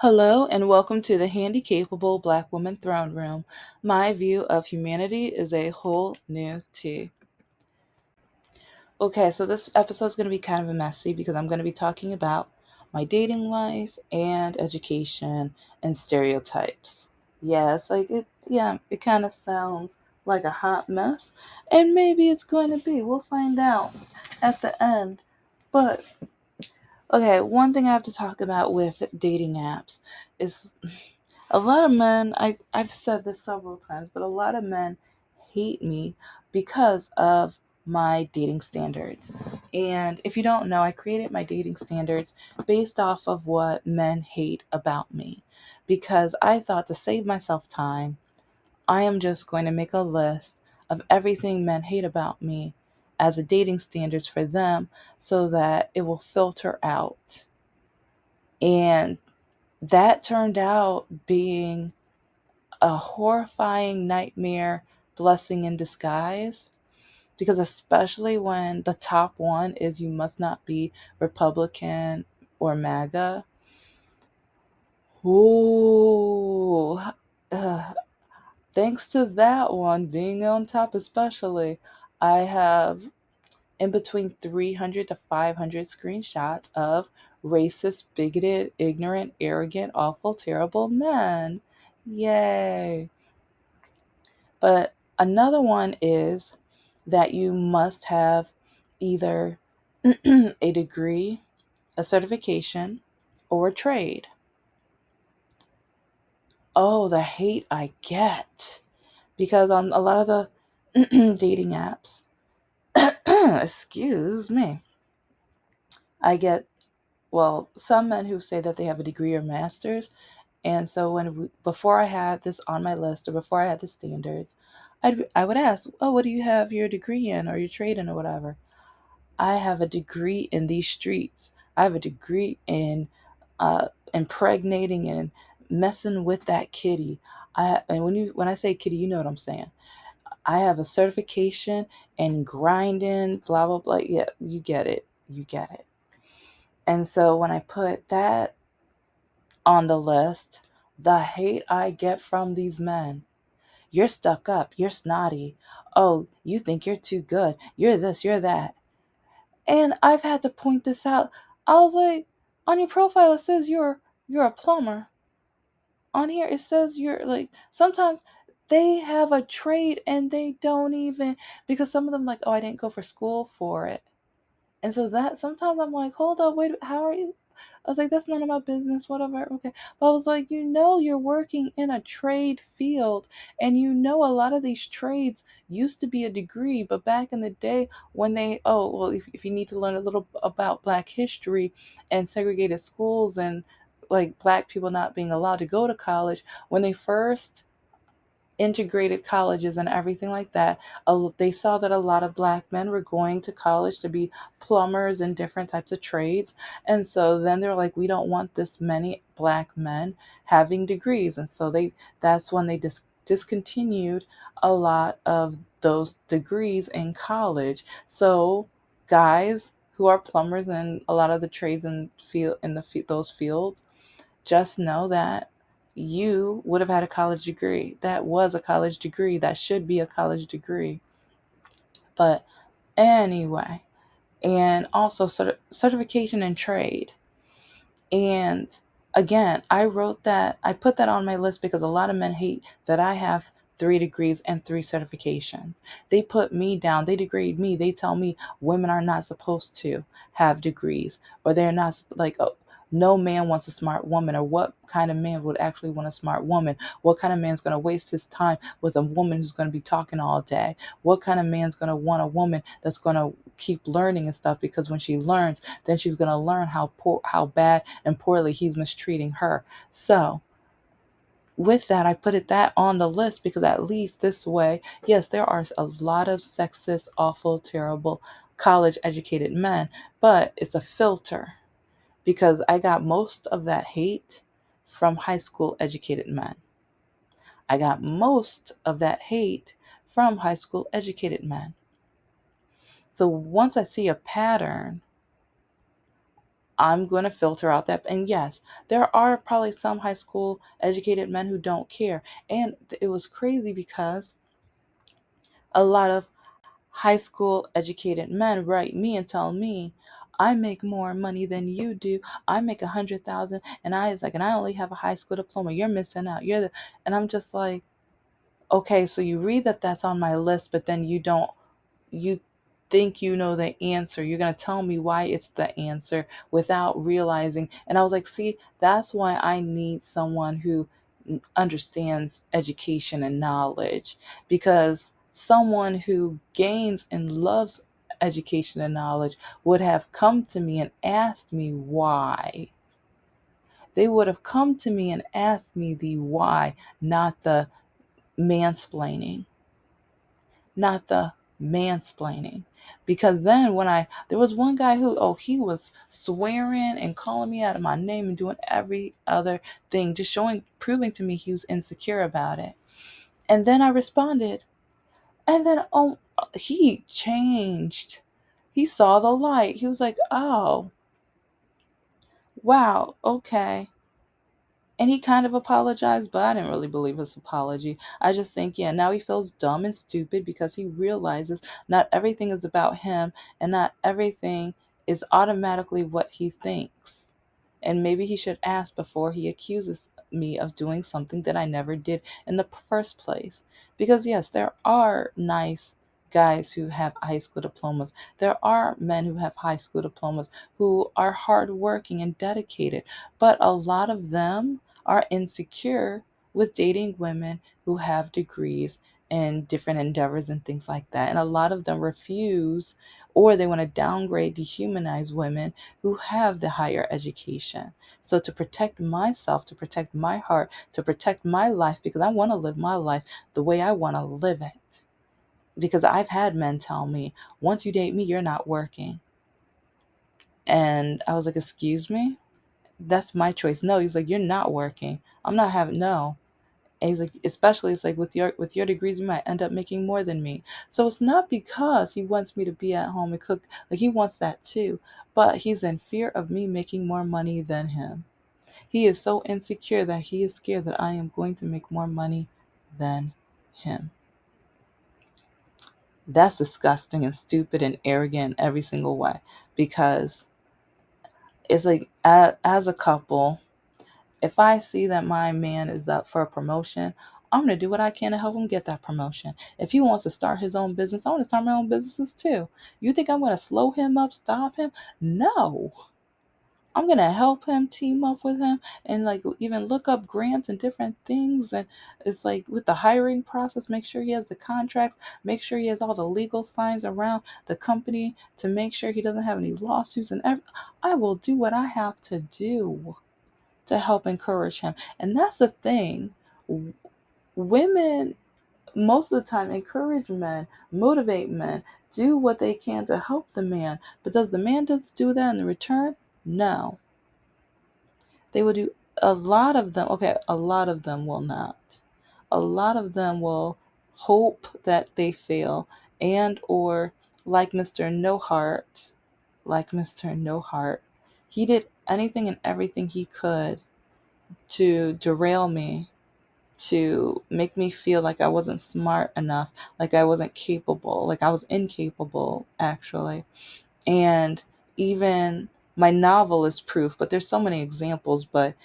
Hello and welcome to the Handicapable Black Woman Throne Room. My view of humanity is a whole new tea. Okay, so this episode is going to be kind of a messy because I'm going to be talking about my dating life and education and stereotypes. Yeah, it's like it kind of sounds like a hot mess, and maybe it's going to be. We'll find out at the end. But okay, one thing I have to talk about with dating apps is a lot of men, I've said this several times, but a lot of men hate me because of my dating standards. And if you don't know, I created my dating standards based off of what men hate about me. Because I thought to save myself time, I am just going to make a list of everything men hate about me as a dating standards for them so that it will filter out. And that turned out being a horrifying nightmare blessing in disguise, because especially when the top one is you must not be Republican or MAGA. Ooh, uh, thanks to that one being on top, especially, I have in between 300 to 500 screenshots of racist, bigoted, ignorant, arrogant, awful, terrible men. Yay. But another one is that you must have either a degree, a certification, or a trade. Oh, the hate I get. Because on a lot of the dating apps, excuse me, I get, well, some men who say that they have a degree or master's. And so before I had this on my list or before I had the standards, I would ask, oh, what do you have your degree in or your trade in or whatever? I have a degree in these streets. I have a degree in impregnating and messing with that kitty. And when I say kitty, you know what I'm saying. I have a certification in grinding, blah blah blah. Yeah, you get it. You get it. And so when I put that on the list, the hate I get from these men. You're stuck up. You're snotty. Oh, you think you're too good. You're this, you're that. And I've had to point this out. I was like, on your profile it says you're a plumber. On here it says you're like, sometimes they have a trade and they don't even, because some of them like, oh, I didn't go for school for it. And so that sometimes I'm like, hold up, wait, how are you? I was like, that's none of my business, whatever. Okay. But I was like, you're working in a trade field, and a lot of these trades used to be a degree, but back in the day when if you need to learn a little about Black history and segregated schools and like Black people not being allowed to go to college, when they first integrated colleges and everything like that, they saw that a lot of Black men were going to college to be plumbers and different types of trades. And so then they're like, we don't want this many Black men having degrees. And so that's when they discontinued a lot of those degrees in college. So guys who are plumbers and a lot of the trades and those fields, just know that you would have had a college degree. That was a college degree. That should be a college degree. But anyway, and also certification in trade. And again, I put that on my list because a lot of men hate that I have 3 degrees and 3 certifications. They put me down, they degrade me, they tell me women are not supposed to have degrees, or they're not like, oh, no man wants a smart woman, or what kind of man would actually want a smart woman? What kind of man's going to waste his time with a woman who's going to be talking all day? What kind of man's going to want a woman that's going to keep learning and stuff, because when she learns, then she's going to learn how bad and poorly he's mistreating her. So with that, I put that on the list because at least this way, yes, there are a lot of sexist, awful, terrible college educated men, but it's a filter because I got most of that hate from high school educated men. I got most of that hate from high school educated men. So once I see a pattern, I'm going to filter out that. And yes, there are probably some high school educated men who don't care. And it was crazy because a lot of high school educated men write me and tell me, I make more money than you do. I make 100,000, and I only have a high school diploma. You're missing out. And I'm just like, okay, so you read that that's on my list, but then you think you know the answer. You're going to tell me why it's the answer without realizing. And I was like, see, that's why I need someone who understands education and knowledge, because someone who gains and loves education and knowledge would have come to me and asked me why. They would have come to me and asked me the why, not the mansplaining, not the mansplaining. Because then there was one guy who, oh, he was swearing and calling me out of my name and doing every other thing, just proving to me he was insecure about it. And then I responded, and then, oh, he changed. He saw the light. He was like, oh, wow, okay. And he kind of apologized, but I didn't really believe his apology. I just think, yeah, now he feels dumb and stupid because he realizes not everything is about him, and not everything is automatically what he thinks. And maybe he should ask before he accuses me of doing something that I never did in the first place. Because, yes, there are nice guys who have high school diplomas. There are men who have high school diplomas who are hardworking and dedicated. But a lot of them are insecure with dating women who have degrees and different endeavors and things like that. And a lot of them refuse, or they want to downgrade, dehumanize women who have the higher education. So to protect myself, to protect my heart, to protect my life, because I want to live my life the way I want to live it. Because I've had men tell me, once you date me, you're not working. And I was like, excuse me? That's my choice. No, he's like, you're not working. I'm not having, no. And he's like, especially it's like with your degrees, you might end up making more than me. So it's not because he wants me to be at home and cook. Like, he wants that too, but he's in fear of me making more money than him. He is so insecure that he is scared that I am going to make more money than him. That's disgusting and stupid and arrogant in every single way, because it's like, as a couple, if I see that my man is up for a promotion, I'm going to do what I can to help him get that promotion. If he wants to start his own business, I want to start my own businesses too. You think I'm going to slow him up, stop him? No. I'm going to help him, team up with him, and like even look up grants and different things. And it's like with the hiring process, make sure he has the contracts, make sure he has all the legal signs around the company to make sure he doesn't have any lawsuits. And I will do what I have to do to help encourage him. And that's the thing. Women, most of the time, encourage men, motivate men, do what they can to help the man. But does the man just do that in return? No. They will do, a lot of them, okay, a lot of them will not. A lot of them will hope that they fail, and or like Mr. No Heart, like Mr. No Heart, he did anything and everything he could to derail me, to make me feel like I wasn't smart enough, like I wasn't capable, like I was incapable, actually. And even my novel is proof, but there's so many examples. But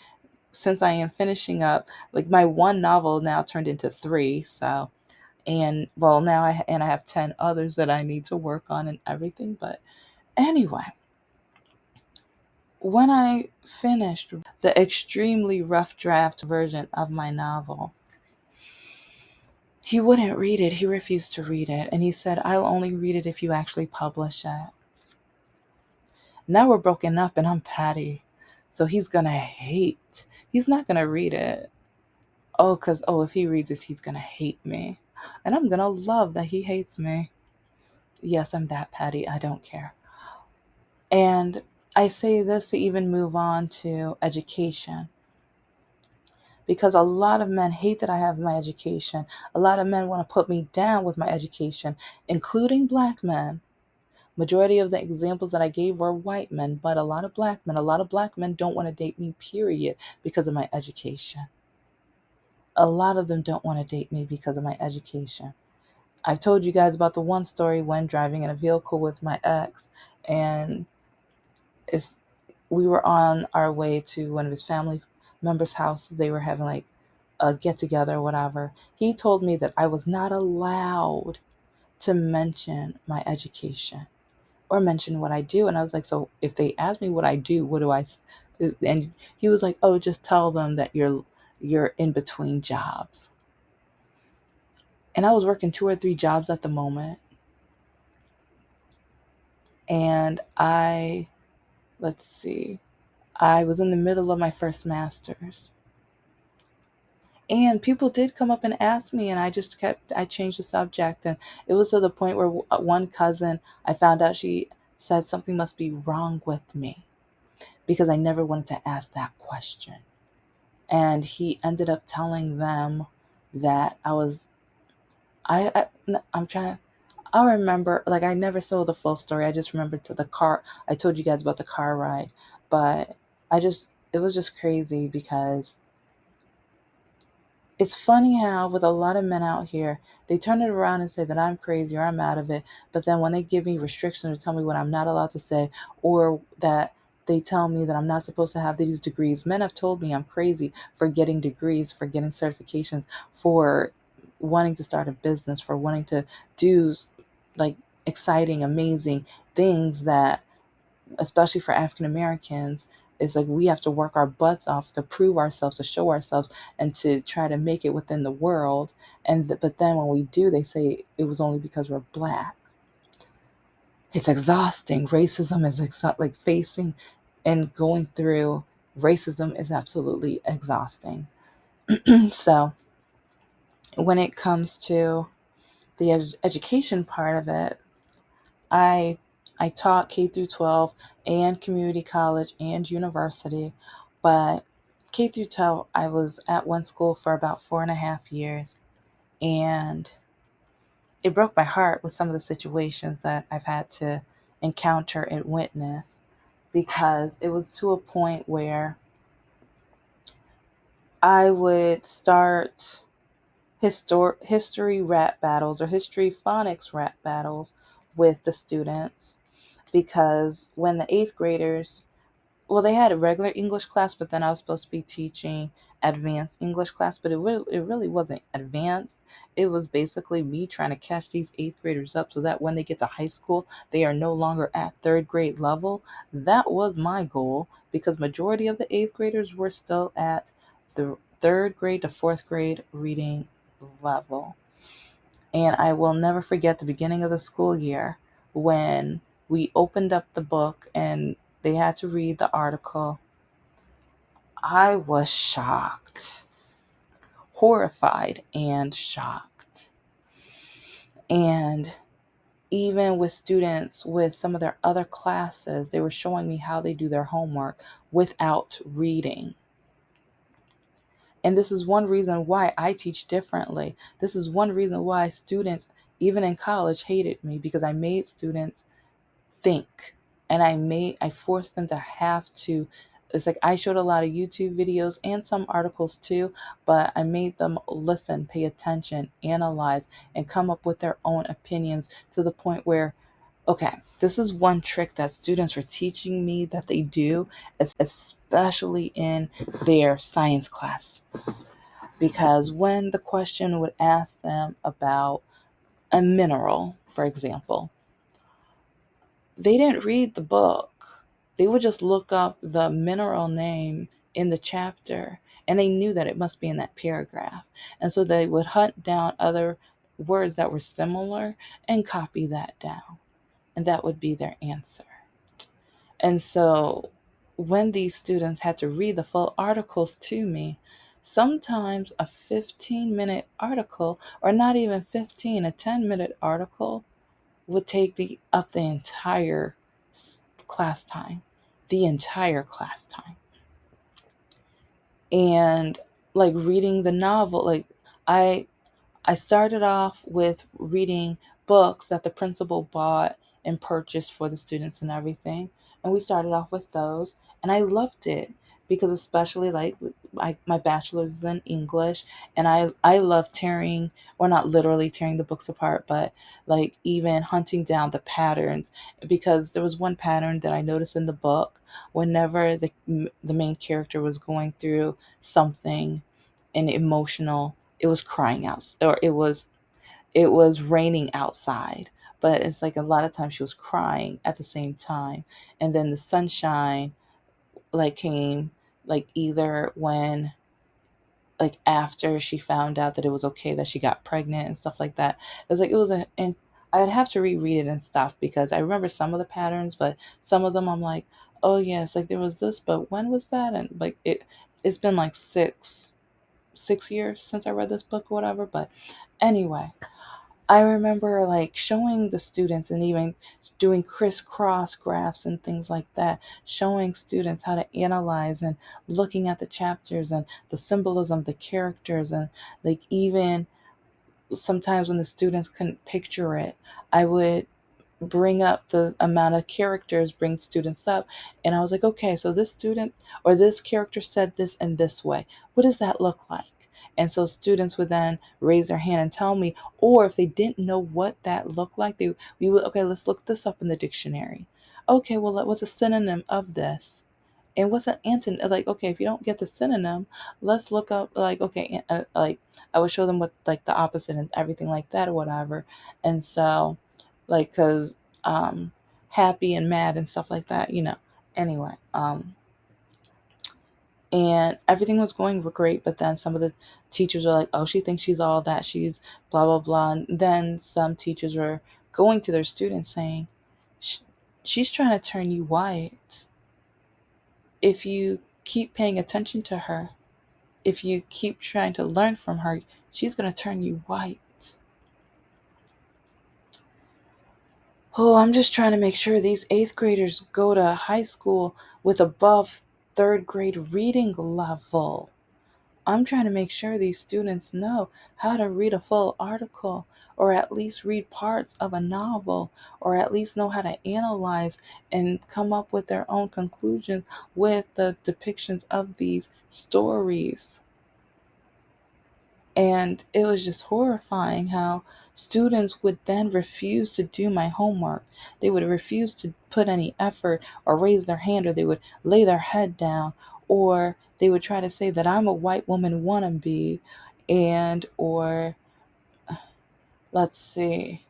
since I am finishing up, like my one novel now turned into three, so, and well, now I have 10 others that I need to work on and everything. But anyway, when I finished the extremely rough draft version of my novel, he wouldn't read it. He refused to read it. And he said, I'll only read it if you actually publish it. Now we're broken up and I'm petty. So he's going to hate. He's not going to read it. Oh, because, oh, if he reads this, he's going to hate me. And I'm going to love that he hates me. Yes, I'm that petty. I don't care. And I say this to even move on to education. Because a lot of men hate that I have my education. A lot of men want to put me down with my education, including black men. Majority of the examples that I gave were white men, but a lot of black men. A lot of black men don't want to date me, period, because of my education. A lot of them don't want to date me because of my education. I've told you guys about the one story when driving in a vehicle with my ex, and it's we were on our way to one of his family members' house. They were having like a get together or whatever. He told me that I was not allowed to mention my education or mention what I do. And I was like, so if they ask me what I do, what do I? And he was like, oh, just tell them that you're in between jobs. And I was working 2 or 3 jobs at the moment, and let's see, I was in the middle of my first master's. And people did come up and ask me, and I changed the subject. And it was to the point where one cousin, I found out she said something must be wrong with me because I never wanted to ask that question. And he ended up telling them that I'm trying, I remember, like, I never saw the full story. I just remembered to the car. I told you guys about the car ride, but it was just crazy because it's funny how, with a lot of men out here, they turn it around and say that I'm crazy or I'm out of it. But then when they give me restrictions or tell me what I'm not allowed to say, or that they tell me that I'm not supposed to have these degrees, men have told me I'm crazy for getting degrees, for getting certifications, for wanting to start a business, for wanting to do like exciting, amazing things that, especially for African Americans, it's like we have to work our butts off to prove ourselves, to show ourselves, and to try to make it within the world. But then when we do, they say it was only because we're black. It's exhausting. Racism is like facing and going through racism is absolutely exhausting. So when it comes to the education part of it, I I taught K through 12 and community college and university, but K through 12 I was at one school for about 4.5 years, and it broke my heart with some of the situations that I've had to encounter and witness, because it was to a point where I would start history rap battles or history phonics rap battles with the students, because when the eighth graders, well, they had a regular English class, but then I was supposed to be teaching advanced English class, but it really wasn't advanced. It was basically me trying to catch these eighth graders up so that when they get to high school, they are no longer at third grade level. That was my goal, because majority of the eighth graders were still at the third grade to fourth grade reading level. And I will never forget the beginning of the school year when we opened up the book and they had to read the article. I was shocked, horrified, and shocked. And even with students with some of their other classes, they were showing me how they do their homework without reading. And this is one reason why I teach differently. This is one reason why students, even in college, hated me, because I made students think, and I forced them to have to. It's like I showed a lot of YouTube videos and some articles too, but I made them listen, pay attention, analyze, and come up with their own opinions, to the point where, okay, this is one trick that students were teaching me that they do, especially in their science class. Because when the question would ask them about a mineral, for example, they didn't read the book. They would just look up the mineral name in the chapter, and they knew that it must be in that paragraph. And so they would hunt down other words that were similar and copy that down. And that would be their answer. And so when these students had to read the full articles to me, sometimes a 15-minute article, or not even 15, a 10-minute article would take the entire class time, the entire class time. And like reading the novel, like I I started off with reading books that the principal bought and purchased for the students and everything. And we started off with those, and I loved it because, especially like my bachelor's is in English, and I love tearing, or not literally tearing the books apart, but like even hunting down the patterns, because there was one pattern that I noticed in the book. Whenever the main character was going through something and emotional, it was crying out, or it was raining outside, but it's like a lot of times she was crying at the same time. And then the sunshine like came, like either when, like after she found out that it was okay that she got pregnant and stuff like that. It was like, it was a, and I'd have to reread it and stuff because I remember some of the patterns, but some of them I'm like, oh yes, like there was this, but when was that? And like it's been like six years since I read this book or whatever. But anyway, I remember like showing the students and even doing crisscross graphs and things like that, showing students how to analyze and looking at the chapters and the symbolism, the characters, and like even sometimes when the students couldn't picture it, I would bring up the amount of characters, bring students up, and I was like, okay, so this student or this character said this in this way. What does that look like? And so students would then raise their hand and tell me, or if they didn't know what that looked like, we would, okay, let's look this up in the dictionary. Okay, well, what's a synonym of this? And what's an antonym? Like, okay, if you don't get the synonym, let's look up, like, okay, like I would show them what like the opposite and everything like that or whatever. And so, like, cause happy and mad and stuff like that. Anyway, and everything was going great, but then some of the teachers were like, oh, she thinks she's all that, she's blah blah blah. And then some teachers were going to their students saying, she's trying to turn you white. If you keep paying attention to her, if you keep trying to learn from her, she's going to turn you white. Oh, I'm just trying to make sure these eighth graders go to high school with above third grade reading level. I'm trying to make sure these students know how to read a full article, or at least read parts of a novel, or at least know how to analyze and come up with their own conclusions with the depictions of these stories. And it was just horrifying how students would then refuse to do my homework. They would refuse to put any effort or raise their hand, or they would lay their head down, or they would try to say that I'm a white woman wannabe, and, or let's see,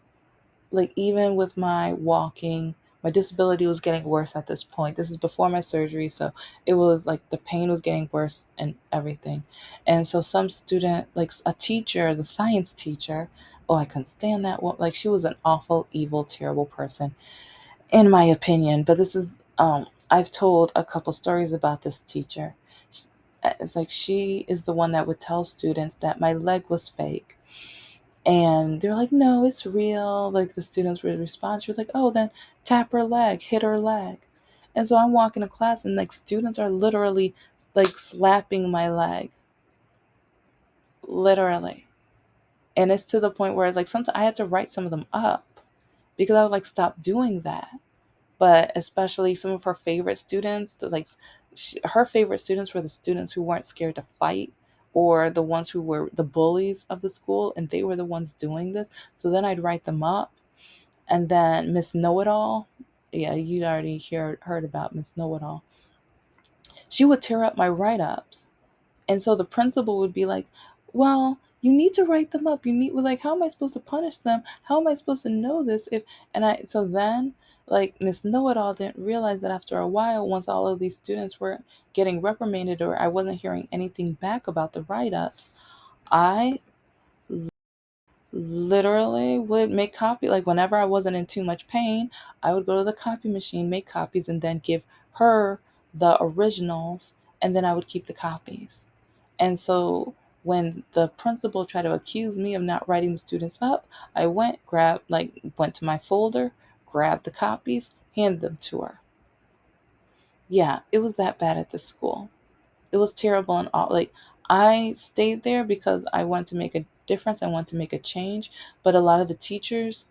like even with my walking, my disability was getting worse at this point. This is before my surgery, so it was like the pain was getting worse and everything. And so some student, like a teacher, the science teacher, oh, I couldn't stand that one. Like she was an awful, evil, terrible person, in my opinion. But this is, I've told a couple stories about this teacher. It's like she is the one that would tell students that my leg was fake, and they're like, no, it's real. Like the students would respond. She was like, oh, then tap her leg, hit her leg. And so I'm walking to class, and like students are literally like slapping my leg, literally. And it's to the point where like sometimes I had to write some of them up because I would like stop doing that. But especially some of her favorite students, her favorite students were the students who weren't scared to fight, or the ones who were the bullies of the school, and they were the ones doing this. So then I'd write them up. And then Miss Know It All, yeah, you'd already heard about Miss Know It All. She would tear up my write ups. And so the principal would be like, well, you need to write them up. You need, like, how am I supposed to punish them? How am I supposed to know this? So then, like, Miss Know It All didn't realize that after a while, once all of these students were getting reprimanded, or I wasn't hearing anything back about the write ups, I literally would make copy, like whenever I wasn't in too much pain, I would go to the copy machine, make copies, and then give her the originals, and then I would keep the copies. And so when the principal tried to accuse me of not writing the students up, I went to my folder, grabbed the copies, handed them to her. Yeah, it was that bad at the school. It was terrible. And all, like, I stayed there because I wanted to make a difference. I wanted to make a change. But a lot of the teachers,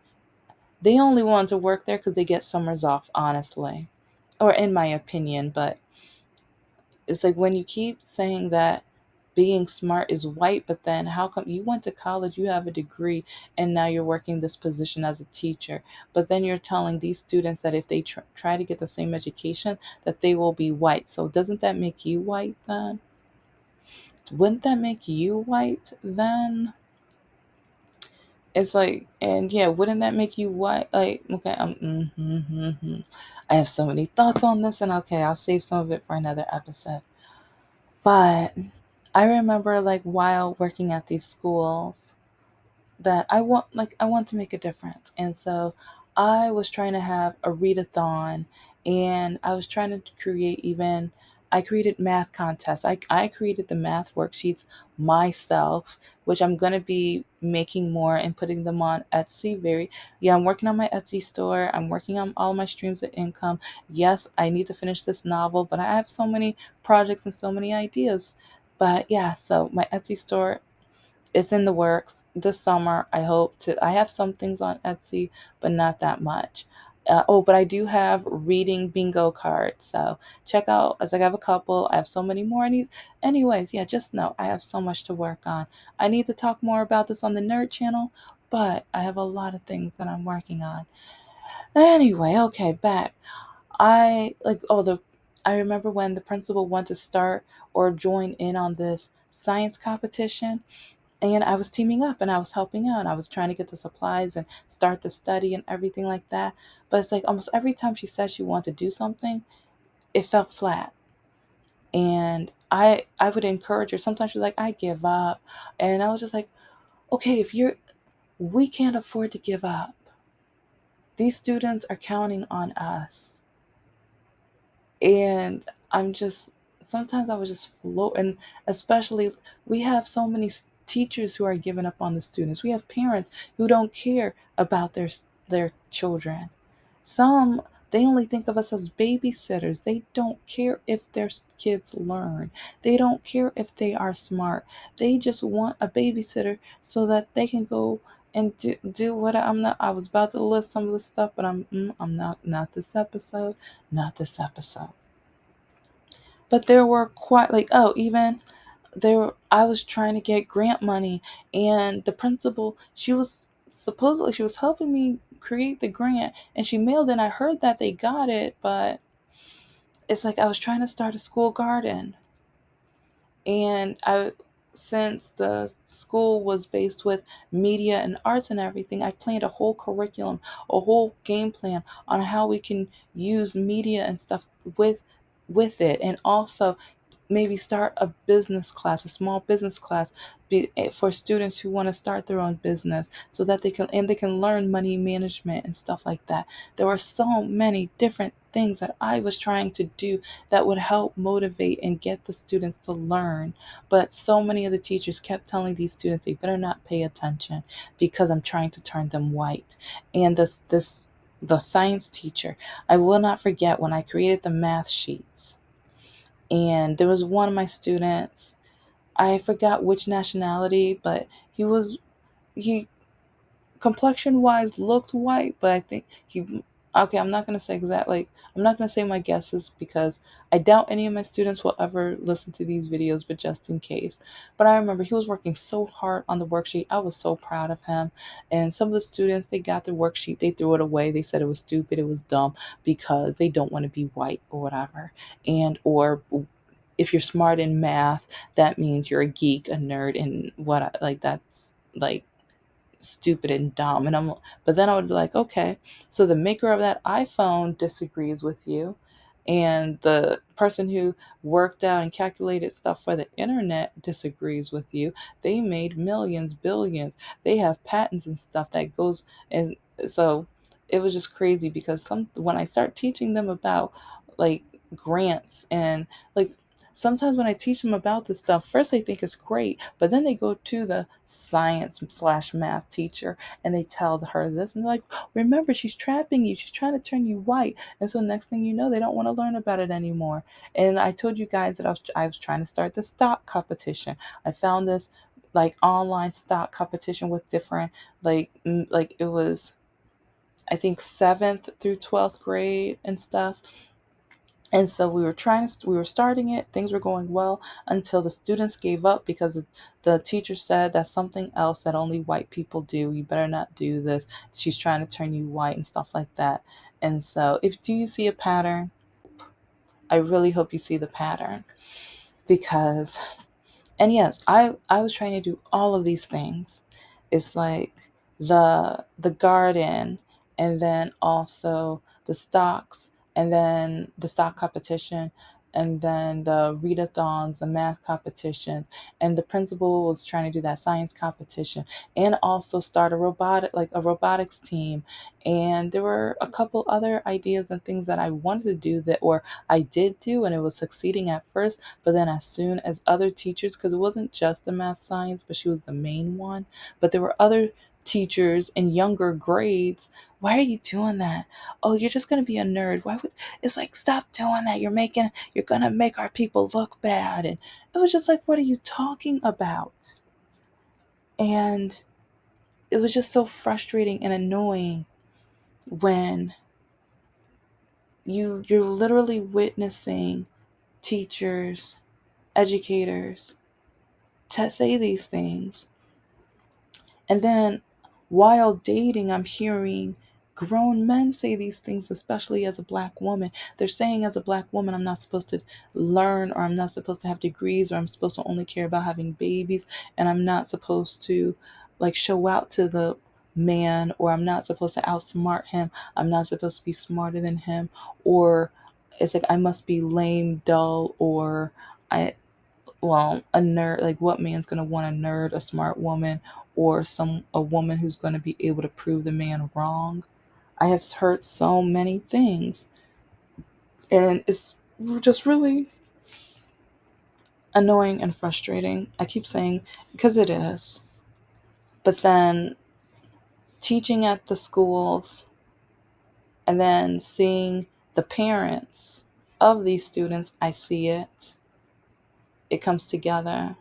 They only want to work there because they get summers off, honestly, or in my opinion. But it's like when you keep saying that being smart is white, but then how come you went to college, you have a degree, and now you're working this position as a teacher, but then you're telling these students that if they try to get the same education, that they will be white. So doesn't that make you white then? Wouldn't that make you white then? It's like, and yeah, wouldn't that make you white? Like, okay, I have so many thoughts on this, and okay, I'll save some of it for another episode. But I remember, like, while working at these schools, that I want to make a difference. And so I was trying to have a readathon, and I was trying to create even I created math contests. I created the math worksheets myself, which I'm gonna be making more and putting them on Etsy. I'm working on my Etsy store. I'm working on all my streams of income. Yes, I need to finish this novel, but I have so many projects and so many ideas. But yeah, so my Etsy store, it's in the works this summer. I hope to. I have some things on Etsy, but not that much. But I do have reading bingo cards. So check out, as I have a couple. I have so many more. Anyways, yeah, just know I have so much to work on. I need to talk more about this on the Nerd channel, but I have a lot of things that I'm working on. Anyway, okay, back. I like, oh, the I remember when the principal wanted to start or join in on this science competition, and I was teaming up and I was helping out. I was trying to get the supplies and start the study and everything like that. But it's like almost every time she said she wanted to do something, it felt flat. And I would encourage her. Sometimes she's like, I give up. And I was just like, okay, if you're we can't afford to give up. These students are counting on us. And I'm just sometimes I was just float, and especially we have so many teachers who are giving up on the students. We have parents who don't care about their children. Some, they only think of us as babysitters. They don't care if their kids learn. They don't care if they are smart. They just want a babysitter so that they can go and do what I'm not. I was about to list some of the stuff, but I'm not this episode. Not this episode. But there were quite like, oh, even there I was trying to get grant money, and the principal, she was helping me create the grant, and she mailed it, and I heard that they got it, but it's like I was trying to start a school garden. And I since the school was based with media and arts and everything, I planned a whole curriculum, a whole game plan on how we can use media and stuff with it, and also maybe start a business class, a small business class, for students who want to start their own business, so that they can learn money management and stuff like that. There were so many different things that I was trying to do that would help motivate and get the students to learn. But so many of the teachers kept telling these students they better not pay attention because I'm trying to turn them white. And the science teacher, I will not forget when I created the math sheets, and there was one of my students, I forgot which nationality, but he complexion wise looked white, but I think he, okay, I'm not gonna say I'm not gonna say my guesses because I doubt any of my students will ever listen to these videos, but just in case. But I remember he was working so hard on the worksheet. I was so proud of him. And some of the students, they got the worksheet, they threw it away. They said it was stupid, it was dumb, because they don't want to be white or whatever. And or if you're smart in math, that means you're a geek, a nerd, and that's like stupid and dumb. But then I would be like, okay, so the maker of that iPhone disagrees with you, and the person who worked out and calculated stuff for the internet disagrees with you. They made millions, billions. They have patents and stuff that goes, and so it was just crazy because when I start teaching them about like grants and like sometimes when I teach them about this stuff, first they think it's great, but then they go to the science/math teacher and they tell her this, and they're like, remember, she's trapping you. She's trying to turn you white. And so next thing you know, they don't want to learn about it anymore. And I told you guys that I was trying to start the stock competition. I found this like online stock competition with different like it was I think 7th through 12th grade and stuff. And so we were starting it, things were going well until the students gave up because the teacher said that's something else that only white people do. You better not do this. She's trying to turn you white and stuff like that. And so, if do you see a pattern? I really hope you see the pattern because, and yes, I was trying to do all of these things. It's like the garden, and then also the stocks, and then the stock competition, and then the readathons, the math competitions, and the principal was trying to do that science competition, and also start a robotics team. And there were a couple other ideas and things that I wanted to do that, or I did do, and it was succeeding at first, but then as soon as other teachers, because it wasn't just the math science, but she was the main one, but there were other teachers in younger grades. Why are you doing that? Oh, you're just gonna be a nerd. Why would it's like, stop doing that? You're gonna make our people look bad. And it was just like, what are you talking about? And it was just so frustrating and annoying when you're literally witnessing teachers, educators to say these things. And then while dating, I'm hearing grown men say these things, especially as a black woman. They're saying, as a black woman, I'm not supposed to learn, or I'm not supposed to have degrees, or I'm supposed to only care about having babies, and I'm not supposed to like show out to the man, or I'm not supposed to outsmart him. I'm not supposed to be smarter than him, or it's like I must be lame, dull, or I a nerd. Like, what man's gonna want a nerd, a smart woman, or a woman who's gonna be able to prove the man wrong? I have heard so many things, and it's just really annoying and frustrating. I keep saying, because it is. But then teaching at the schools, and then seeing the parents of these students, I see it. It comes together,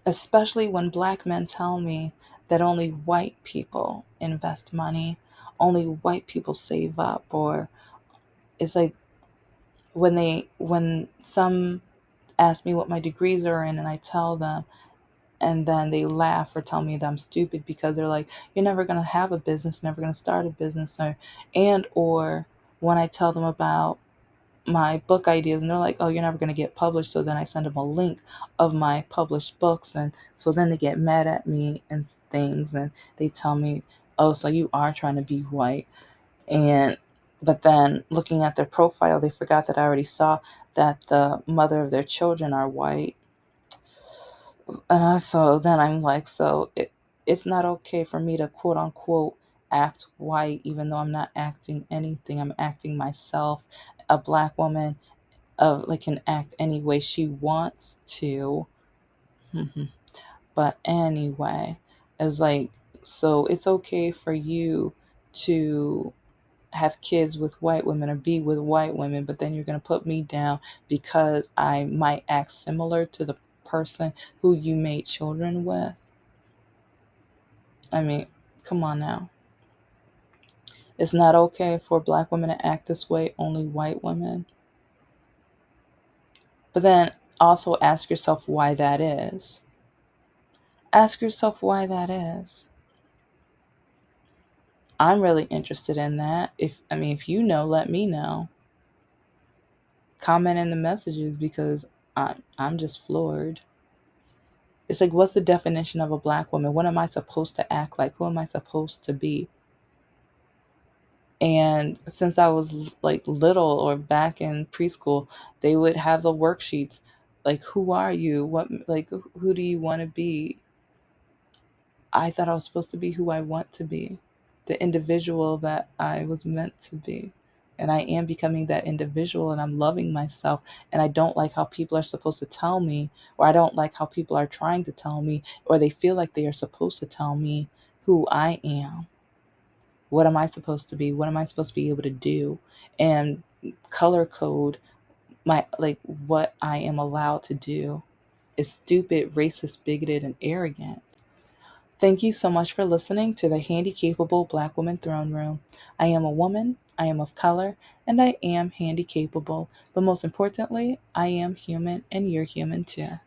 especially when black men tell me that only white people invest money, only white people save up, or it's like when some ask me what my degrees are in and I tell them, and then they laugh or tell me that I'm stupid because they're like, you're never going to have a business, never going to start a business, or when I tell them about my book ideas, and they're like, oh, you're never going to get published. So then I send them a link of my published books, and so then they get mad at me and things, and they tell me, oh, so you are trying to be white. And but then looking at their profile, they forgot that I already saw that the mother of their children are white. So then I'm like, it's not okay for me to quote unquote act white, even though I'm not acting anything. I'm acting myself. A black woman like can act any way she wants to. But anyway, it's like, so it's okay for you to have kids with white women or be with white women, but then you're going to put me down because I might act similar to the person who you made children with. I mean, come on now. It's not okay for black women to act this way, only white women. But then also ask yourself why that is. Ask yourself why that is. I'm really interested in that. If you know, let me know. Comment in the messages because I'm just floored. It's like, what's the definition of a black woman? What am I supposed to act like? Who am I supposed to be? And since I was like little or back in preschool, they would have the worksheets. Like, who are you? Who do you want to be? I thought I was supposed to be who I want to be, the individual that I was meant to be. And I am becoming that individual, and I'm loving myself. And I don't like how people are supposed to tell me, or I don't like how people are trying to tell me, or they feel like they are supposed to tell me who I am. What am I supposed to be? What am I supposed to be able to do? And color code what I am allowed to do is stupid, racist, bigoted, and arrogant. Thank you so much for listening to the Handicapable Black Woman Throne Room. I am a woman, I am of color, and I am handy capable. But most importantly, I am human and you're human too.